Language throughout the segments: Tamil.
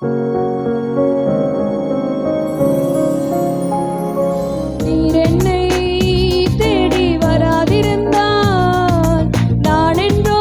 நீர் என்னை தேடி வராதிருந்தால் நான் என்றோ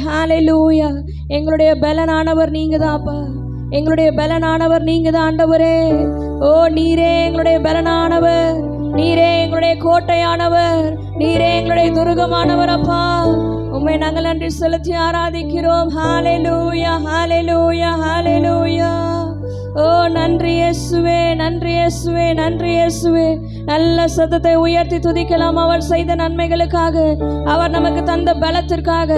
ஹalleluya. எங்களுடைய பலனானவர் நீங்க தான்ப்பா, எங்களுடைய பலனானவர் நீங்க தான் ஆண்டவரே. ஓ நீரே எங்களுடைய பலனானவர், நீரே எங்களுடைய கோட்டையானவர், நீரே எங்களுடைய துருகமானவர் அப்பா. உம்மை நாங்கள் நன்றி செலுத்தி ஆராதிக்கிறோம். ஹalleluya ஹalleluya ஹalleluya. ஓ நன்றி இயேசுவே, நன்றி இயேசுவே, நன்றி இயேசுவே. நல்ல சத்தத்தை உயர்த்தி துதிக்கலாம். அவர் செய்த நன்மைகளுக்காக, அவர் நமக்கு தந்த பலத்திற்காக,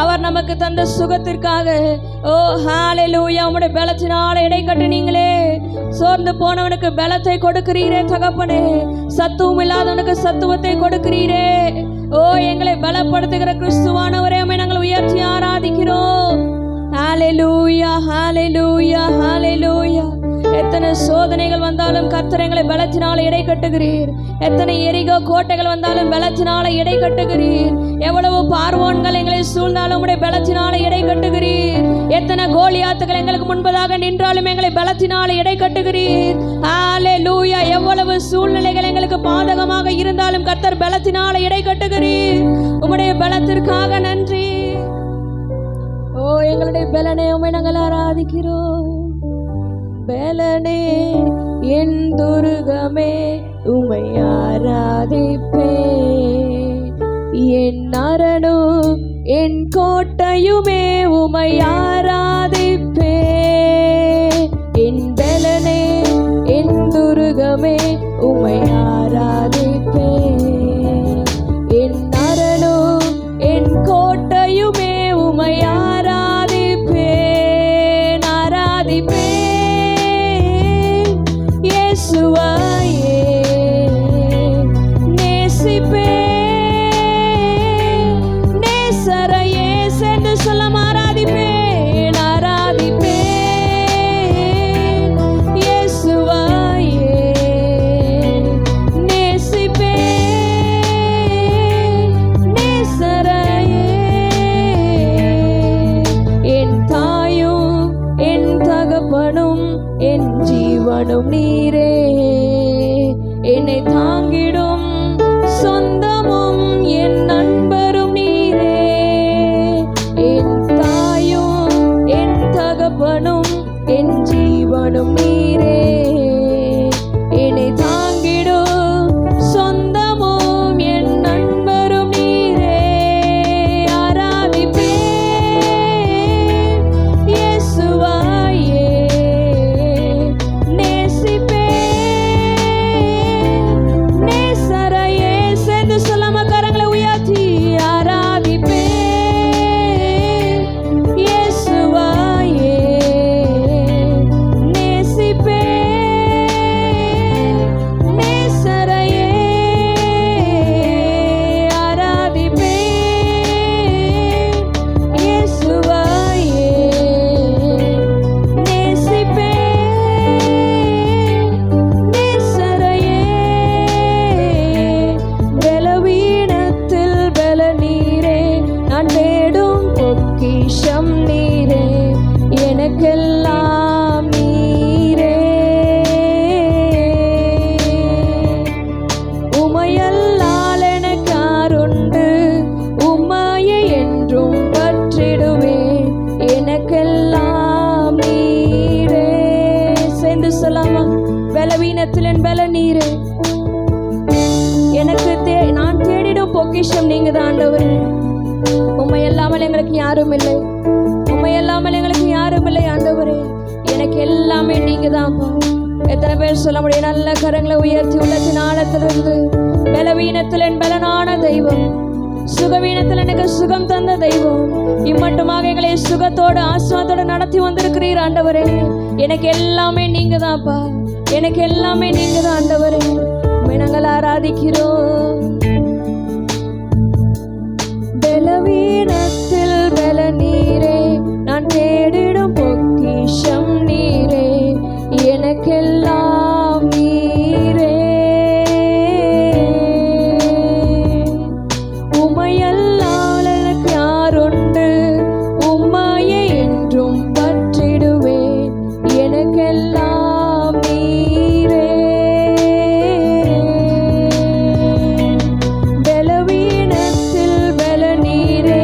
அவர் நமக்கு தந்த சுகத்திற்காக. ஓ ஹalleluya. உம்முடைய பலத்தினால இடைக்கட்டி நீங்களே சோர்ந்து போனவனுக்கு பலத்தை கொடுக்கிறீரே தகப்பனே. சத்துவம் இல்லாதவனுக்கு சத்துவத்தை கொடுக்கிறீரே. ஓ எங்களை பலப்படுத்துகிற கிறிஸ்துவானவரே, உம்மை நாங்கள் உயர்த்தி ஆராதிக்கிறோம். ஹalleluya ஹalleluya ஹalleluya. எத்தனை சோதனைகள் வந்தாலும் கர்த்தர் எங்களை பலத்தினால இடை கட்டுகிறீர். எத்தனை எரிகோ கோட்டைகள் வந்தாலும் பலத்தினால இடை கட்டுகிறீர். எவ்வளவு பார்வோன்கள் எங்களை சூழ்ந்தாலும் உடைய பலத்தினால இடை கட்டுகிறீர். எத்தனை கோலியாத்துகள் எங்களுக்கு முன்பதாக நின்றாலும் எங்களை பலத்தினால இடை கட்டுகிறீர். ஹalleluya. எவ்வளவு சூழ்நிலைகள் எங்களுக்கு பாதகமாக இருந்தாலும் கர்த்தர் பலத்தினால இடை கட்டுகிறீர். உம்முடைய பலத்திற்காக நன்றி. ஓ எங்களுடைய பலனே, உம்மை நாங்கள் ஆராதிக்கிறோம். பலனே என் துருகமே, உம்மை ஆராதிப்பே. என் அரணும் என் கோட்டையுமே, உம்மை ஆராதிப்பே. என் பலனே என் துருகமே, உம்மை ஆராதிப்பே. என் அரணும் என் கோட்டையுமே, உம்மை நீரே என்னை தாங்கிடும் சொந்தமும் என் நண்பரும் நீரே. என் தாயும் என் தகப்பனும் என் ஜீவனும் நீரே. என்னை தாங்கிடும் சொந்தமும் என் நண்பரும் நீரே. ஆராதிப்பே இயேசுவாயே. பலவீனத்தில் என் பல நீரே. எனக்கு நான் தேடிடும் பொக்கிஷம் நீங்க தான் ஆண்டவரே. உம்மை இல்லாமல் எங்களுக்கு யாரும் இல்லை, உம்மை இல்லாமல் எங்களுக்கு யாரும் இல்லை ஆண்டவரே. எனக்கு எல்லாமே நீங்க தான்ப்பா. எத்தனை பேர் சொல்ல முடியும்? நல்ல கரங்களை உயர்த்தி உள்ளத்தின் ஆழத்திலிருந்து, பலவீனத்தில் என் பலனான தெய்வம், சுகவீனத்தில் எனக்கு சுகம் தந்த தெய்வம், இம்மட்டுமாக எங்களை சுகத்தோடு ஆஸ்வாதோடு நடத்தி வந்திருக்கிறீர் ஆண்டவரே. எனக்கு எல்லாமே நீங்க தான்ப்பா, எனக்கு எல்லாமே நீங்க தான் ஆண்டவரே. உம்மை நாங்கள் ஆராதிக்கிறோம். பலவீனத்தில் பல நீரே, நான் தேடிடும் பொக்கிஷம் நீரே. எனக்கெல்லாம் நீரே. உம்மையல்லால் எனக்கு யாருண்டு? உம்மையே என்றும் பற்றிடுவேன். எனக்கெல்லாம் நீரே. பலவீனத்தில் பல நீரே,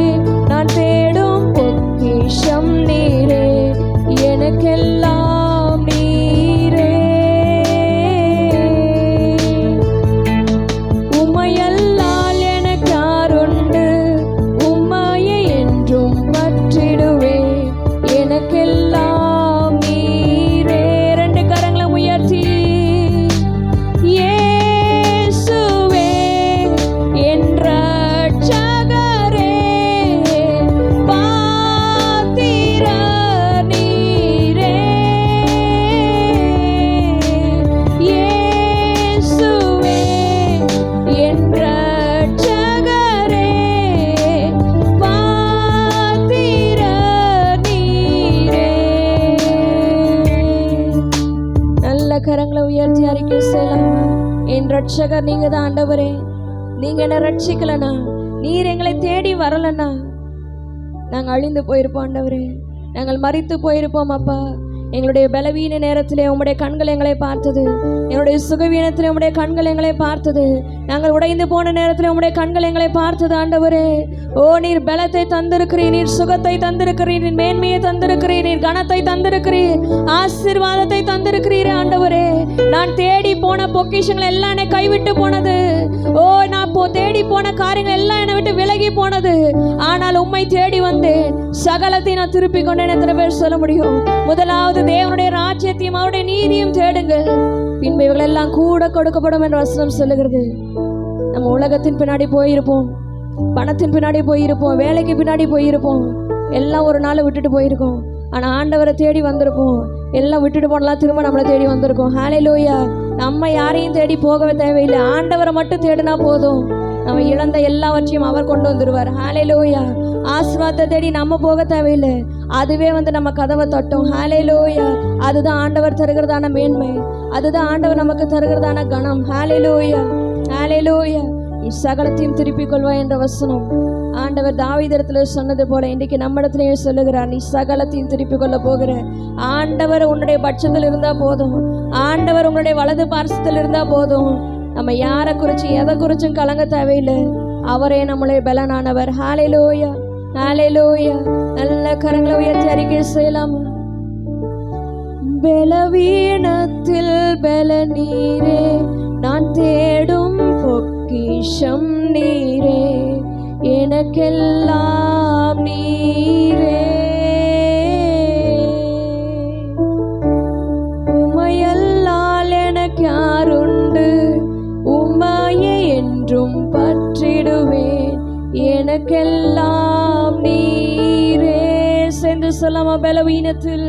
ரட்சகர் நீங்க தான் ஆண்டவரே. நீங்க என்ன ரட்சிக்கலனா, நீர் எங்களை தேடி வரலனா நாங்கள் அழிந்து போயிருப்போம் ஆண்டவரே. நாங்கள் மரித்து போயிருப்போம் அப்பா. எங்களுடைய பலவீன நேரத்திலே உம்முடைய கண்கள் எங்களை பார்த்தது. எங்களுடைய சுகவீனத்திலே உம்முடைய கண்கள் எங்களை பார்த்தது. நாங்கள் உடைந்து போன நேரத்தில் உம்முடைய கண்கள் எங்களை பார்த்தது ஆண்டவரே. ஓ, நீர் பலத்தை தந்திருக்கிறீர், நீர் சுகத்தை தந்திருக்கிறீர், நீர் மேன்மையை தந்திருக்கிறீர், நீர் கனத்தை தந்திருக்கிறீர், ஆசீர்வாதத்தை தந்திருக்கிறீர் ஆண்டவரே. நான் தேடி போன பொக்கிஷங்கள் எல்லாம் என்னை கைவிட்டு போனது. ஓ, நான் தேடி போன காரியங்கள் எல்லாம் என்னை விட்டு விலகி போனது. ஆனால் உம்மை தேடி வந்தேன், சகலத்தை நான் திருப்பி கொண்டேன். எத்தனை பேர் சொல்ல முடியும்? முதலாவது தேவனுடைய ராஜ்யத்தையும் அவருடைய நீதியும் தேடுங்கள், பின்பு இவர்கள் எல்லாம் கூட கொடுக்கப்படும் என்ற வசனம் சொல்லுகிறது. நம்ம உலகத்தின் பின்னாடி போயிருப்போம், பணத்தின் பின்னாடி போயிருப்போம், வேலைக்கு பின்னாடி போயிருப்போம், எல்லாம் ஒரு நாள் விட்டுட்டு போயிருக்கோம். ஆனா ஆண்டவரை தேடி வந்திருப்போம். எல்லாம் விட்டுட்டு போனலாம் திரும்ப நம்மளை தேடி வந்திருக்கோம். ஹல்லேலூயா. நம்ம யாரையும் தேடி போகவே தேவையில்லை, ஆண்டவரை மட்டும் தேடினா போதும். நம்ம இழந்த எல்லாவற்றையும் அவர் கொண்டு வந்துடுவார். ஹல்லேலூயா. ஆசீர்வாதத்தை தேடி நம்ம போக தேவையில்லை, அதுவே நம்ம கதவை தட்டும். ஹல்லேலூயா. அதுதான் ஆண்டவர் தருகிறதான மேன்மை, அதுதான் ஆண்டவர் நமக்கு தருகிறதான கணம். ஹல்லேலூயா, ஹல்லேலூயா. சகலத்தையும் திருப்பிக் கொள்வாய் என்ற வசனம் ஆண்டவர் தாவீதிடத்துல சொன்னது போல இன்றைக்கு நம்ம இடத்துலயும் சொல்லுகிறார். நீ சகலத்தையும் திருப்பிக் கொள்ள போகிற ஆண்டவர் உன்னுடைய பட்சத்தில் இருந்தா போதும், ஆண்டவர் உன்னுடைய வலது பார்சத்தில் இருந்தா போதும். நம்ம யாரை குறிச்சு எதை குறிச்சும் கலங்க தேவையில்லை, அவரே நம்மளுடைய பலனானவர். ஹல்லேலூயா, ஹல்லேலூயா. நல்ல கரங்களை உயர்த்தி அறிக்கை செய்யலாம். பலவீனத்தில் பல நீரே, நான் தேடும் பொக்கிஷம் நீரே, எனக்கெல்லாம் நீரே. உமையல்லால் எனக்கு யாருண்டு, உமையை என்றும் பற்றிடுவேன், எனக்கெல்லாம் நீரே. சென்று சொல்லாமா? பலவீனத்தில்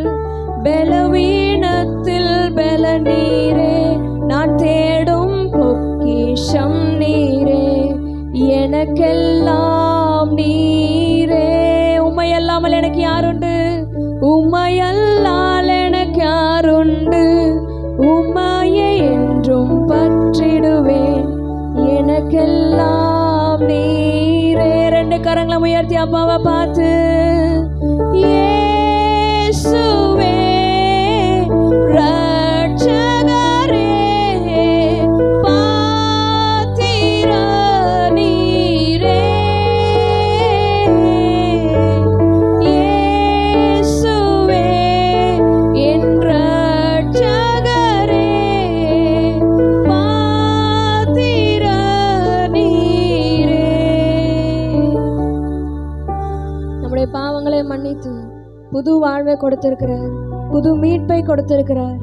பலவீனத்தில் பல நீரே, நான் தேடும் பொக்கிஷம் நீரே, எனக்கெல்லாம் நீரே. உம்மையல்லாமல் எனக்கு யாருண்டு, உம்மையல்லால் எனக்கு யாருண்டு, உம்மையை என்றும் பற்றிடுவேன், எனக்கெல்லாம் நீரே. ரெண்டு கரங்களை உயர்த்தி அப்பாவை பார்த்து, இயேசுவே ரட்சகரே, பாத்திர நீரே, இயேசுவே என் ரட்சகரே, பாத்திர நீரே. நம்முடைய பாவங்களை மன்னித்து புது வாழ்வை கொடுத்திருக்கிறார், புது மீட்பை கொடுத்திருக்கிறார்.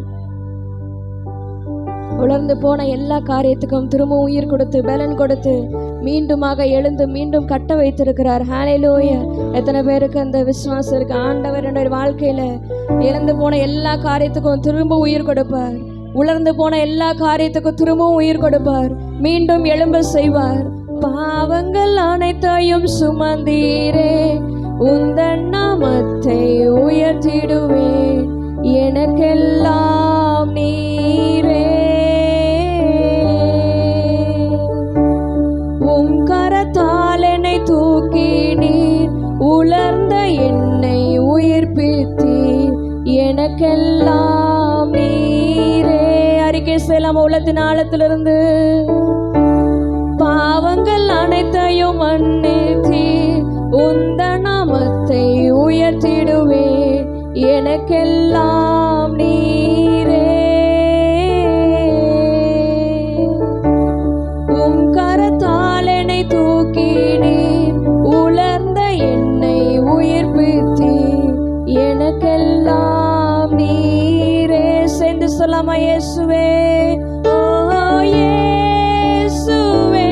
உலர்ந்து போன எல்லா காரியத்துக்கும் திரும்ப உயிர் கொடுத்து பலன் கொடுத்து மீண்டுமாக எழுந்து மீண்டும் கட்ட வைத்திருக்கிறார். ஹல்லேலூயா. எத்தனை பேருக்கு அந்த விசுவாசம் இருக்கு? ஆண்டவர் என்னுடைய வாழ்க்கையில இழந்து போன எல்லா காரியத்துக்கும் திரும்ப உயிர் கொடுப்பார், உலர்ந்து போன எல்லா காரியத்துக்கும் திரும்பவும் உயிர் கொடுப்பார், மீண்டும் எழும்ப செய்வார். பாவங்கள் அனைத்தையும் சுமந்தீரே, உந்தன் நாமத்தை உயர்த்திடுவேன், எனக்கெல்லாம் நீரே. உம் கரத்தால் என்னை தூக்கி நீர் உலர்ந்த என்னை உயிர்ப்பித்தீர், எனக்கெல்லாம் நீரே. அறிக்கை செய்யலாம் உள்ளத்தின் ஆழத்திலிருந்து. பாவங்கள் அனைத்தையும் மன்னித்தீர், உந்த நாமத்தை உயர்த்திடுவேன், எனக்கெல்லாம் நீரே. உம் கரத்தால் என்னை தூக்கி நீர் உலர்ந்த என்னை உயிர்ப்பித்தீர், எனக்கெல்லாம் நீரே. சேர்ந்து சொல்லாமா? இயேசுவே, ஓ இயேசுவே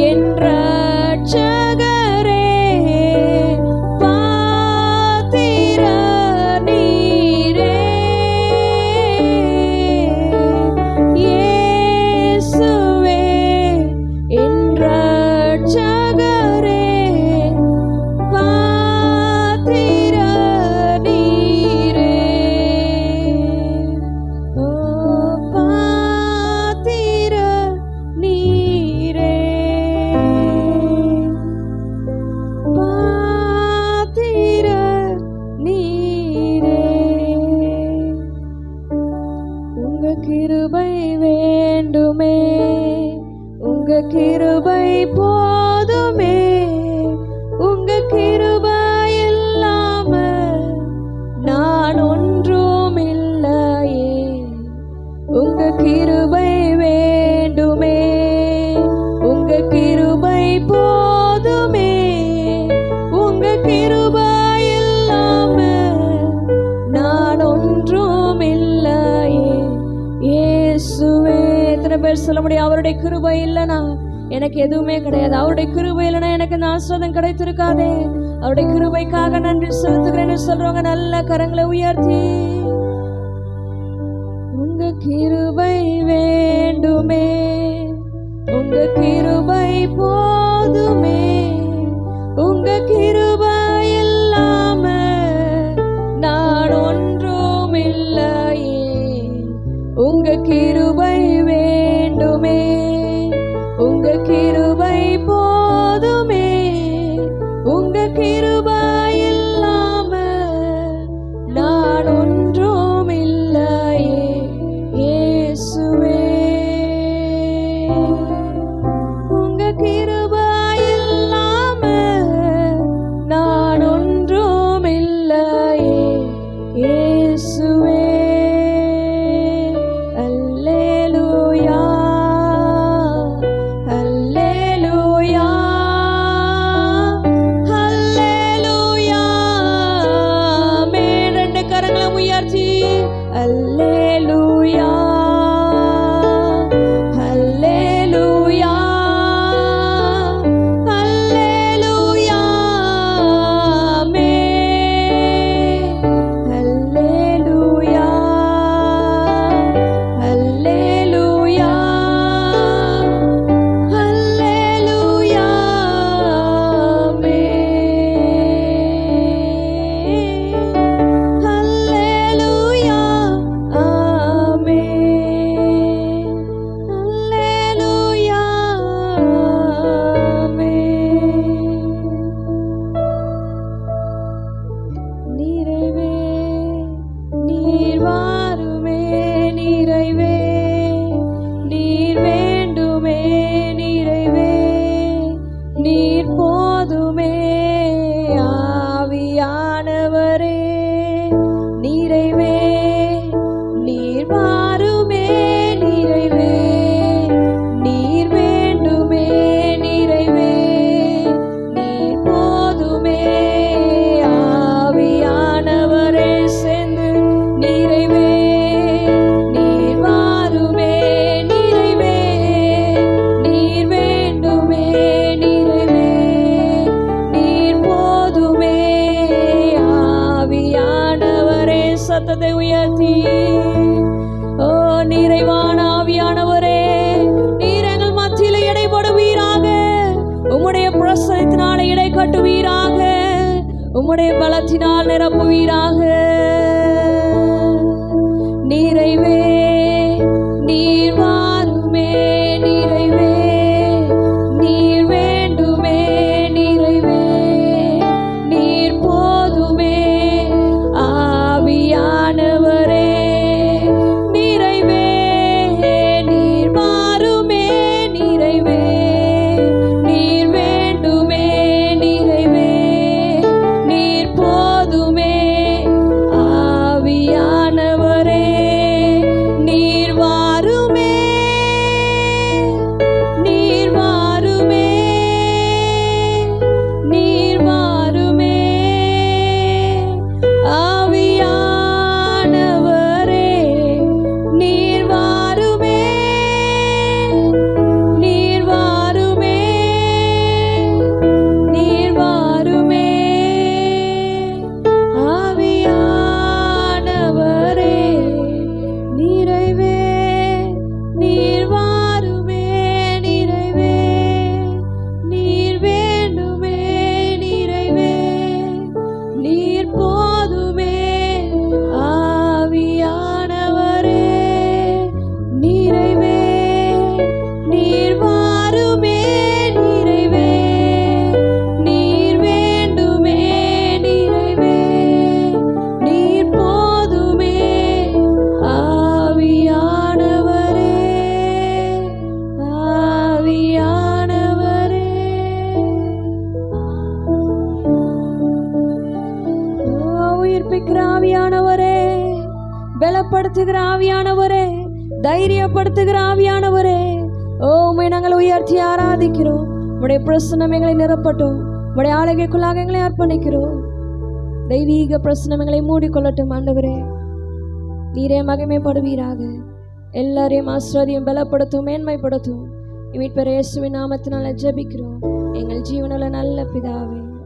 என் ரட்சகரே, பாத்திர நீரே, இயேசுவே என் ரட்சகரே, பாத்திர நீரே. ஓ சொல்ல முடியும், அவருடைய கிருபை இல்லைனா எனக்கு எதுவுமே கிடையாது. அவருடைய கிருபை இல்லைனா எனக்கு இந்த ஆசீர்வாதம் கிடைத்திருக்காதே. அவருடைய கிருபைக்காக நன்றி செலுத்துகிறேன்னு சொல்றவங்க நல்ல கரங்களை உயர்த்தி, உங்க கிருபை வேண்டுமே, உங்க கிருபை போதுமே, உங்க கிருபை இல்லாம நான் ஒன்றும் இல்லையே. உங்க கிருபை வேண்டுமே, உங்க கிருபை போதுமே, உங்க கிருபை இல்லாம நான் ஒன்றும் இல்லையே. இயேசுவே உங்க கிருபை இல்லாம நான் ஒன்றும் இல்லையே. இயேசுவே அல்லேலூயா அல்லேலூயா அல்லேலூயா. ஆமென். ரெண்டு கரங்களை உயர்த்தி அல்லேலூயா அல்லேலூயா அல்லேலூயா. ஆமென். அல்லேலூயா அல்லேலூயா அல்லேலூயா. ஆமென். அல்லேலூயா ஆமென். அல்லேலூயா ஆமென். நிறைவே நீர் வாருமே, நிறைவே நீர் வேண்டுமே, நிறைவே நீர் போதுமே. ஆவியானவரே நிறைவே நீர் வாருமே, நிறைவே நீர் வேண்டுமே, நிறைவே நீர் போதுமே. ஆவியானவரே சேர்ந்து நிறைவே நீர் வாருமே, நிறைவே நீர் வேண்டுமே, நிறைவே நீர் போதுமே. ஆவியானவரே சத்தத்தை உயர்த்தி, ஓ நிறைவான ஆவியானவரே, நீர் எங்கள் மத்தியில் இடைப்படுவீராக. உம்முடைய பிரசனத்தினால இடை கட்டுவீராக, உம்முடைய பலத்தினால் நிரப்புவீராக. நிறைவே நீர் வாருமே, நிறைவே நீர் வேண்டுமே, நிறைவே நீர் போதுமே. ஆவியானவரே நிறைவே நீர் வாருமே, நிறைவே நீர் வேண்டுமே, நிறைவே நீர் போதுமே. ஆவியானவரே நீர் வாருமே, நீர் வாருமே, நீர் வாருமே. ஆவியானவரே நீர் வாருமே, நீர் வாருமே, நீர் வாருமே. ஆவியானவரே நிறைவே நீர் வாருமே, நிறைவே நீர் வேண்டுமே, நிறைவே நீர் போதுமே. ஆவியானவரே நிறைவே நீர் வாருமே, நிறைவே நீர் வேண்டுமே, நிறைவே நீர் போதுமே. ஆவியானவரே ஆவியானவரே உயிர்ப்பிக்கிற ஆவியானவரே, பலப்படுத்துகிற ஆவியானவரே, தைரியப்படுத்துகிற ஆவியானவரே, ஓ உம்மை நாங்கள் உயர்த்தி ஆராதிக்கிறோம். உம்முடைய பிரசன்னம் எங்களை நிரப்பட்டும். உம்முடைய ஆளுகைக்குள்ளாக எங்களை அர்ப்பணிக்கிறோம். தெய்வீக பிரசன்னம் எங்களை மூடிக்கொள்ளட்டும். ஆண்டவரே நீரே மகிமைப்படுவீராக. எல்லாரையும் ஆசீர்வதியும், பலப்படுத்தும், மேன்மைப்படுத்தும். மீட்பர் இயேசுவின் நாமத்தினால ஜெபிக்கிறோம் எங்கள் ஜீவனுள்ள நல்ல பிதாவே.